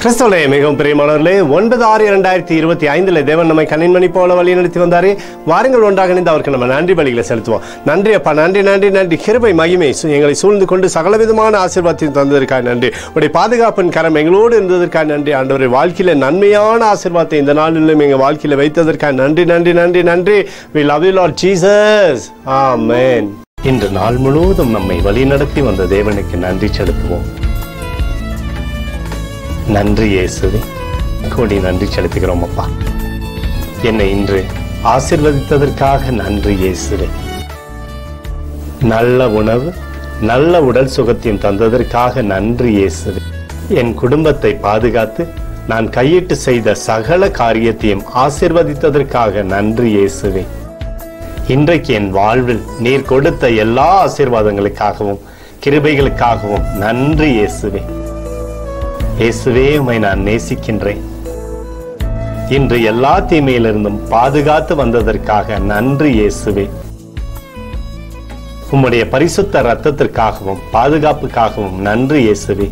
கிறிஸ்துவிலே மிகவும் பிரியமானவர்களே, 9/6/2025 தேவன் நம்மை கண்ணின்மணி போல வழி நடத்தி வந்தாரே. வாருங்கள் ஒன்றாக இணைந்து அவருக்கு நம்ம நன்றி பலிகளை செலுத்துவோம். நன்றி அப்பா, நன்றி நன்றி நன்றி. கிருபை மகிமை எங்களை சூழ்ந்து கொண்டு சகலவிதமான ஆசீர்வாதத்தையும் தந்ததற்காக நன்றி. உடைய பாதுகாப்பின் கரம் எங்களோடு இருந்ததற்காக நன்றி. ஆண்டவருடைய வாழ்க்கையில நன்மையான ஆசீர்வாதத்தை இந்த நாளிலும் எங்கள் வாழ்க்கையில வைத்ததற்காக நன்றி நன்றி நன்றி நன்றி. We love you Lord Jesus. Amen. இன்று நாள் முழுவதும் நம்மை வழி நடத்தி வந்த தேவனுக்கு நன்றி செலுத்துவோம். நன்றி இயேசுவே, கோடி நன்றி செலுத்துகிறோம் அப்பா. என்னை இன்று ஆசீர்வதித்ததற்காக நன்றி இயேசுவே. நல்ல உணவு, நல்ல உடல் சுகத்தையும் தந்ததற்காக நன்றி இயேசுவே. என் குடும்பத்தை பாதுகாத்து நான் கையிட்டு செய்த சகல காரியத்தையும் ஆசீர்வதித்ததற்காக நன்றி இயேசுவே. இன்றைக்கு என் வாழ்வில் நீர் கொடுத்த எல்லா ஆசீர்வாதங்களுக்காகவும் கிருபைகளுக்காகவும் நன்றி இயேசுவே. இயேசுவே, உம்மை நான் நேசிக்கின்றேன். இன்று எல்லா தீமையிலிருந்தும் பாதுகாத்து வந்ததற்காக நன்றி இயேசுவே. உம்முடைய பரிசுத்த இரத்தத்திற்காகவும் பாதுகாப்புக்காகவும் நன்றி இயேசுவே.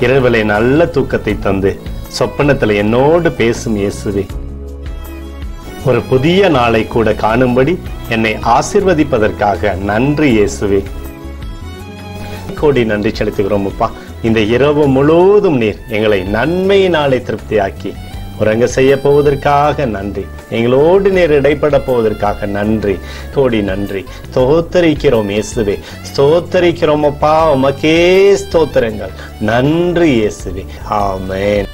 இரவிலே நல்ல தூக்கத்தை தந்து சொப்பனத்தில் என்னோடு பேசும் இயேசுவே. ஒரு புதிய நாளை கூட காணும்படி என்னை ஆசீர்வதிப்பதற்காக நன்றி இயேசுவே. கோடி நன்றி செலுத்துகிறோம் அப்பா. இந்த இரவு முழுவதும் நீர் எங்களை நன்மையினாலே திருப்தியாக்கி உறங்க செய்ய போவதற்காக நன்றி. எங்களோடு நீர் இடைப்பட போவதற்காக நன்றி. கோடி நன்றி. ஸ்தோத்தரிக்கிறோம் இயேசுவே, ஸ்தோத்தரிக்கிறோம் அப்பா. உமக்கே ஸ்தோத்திரங்கள். நன்றி இயேசுவே. ஆமென்.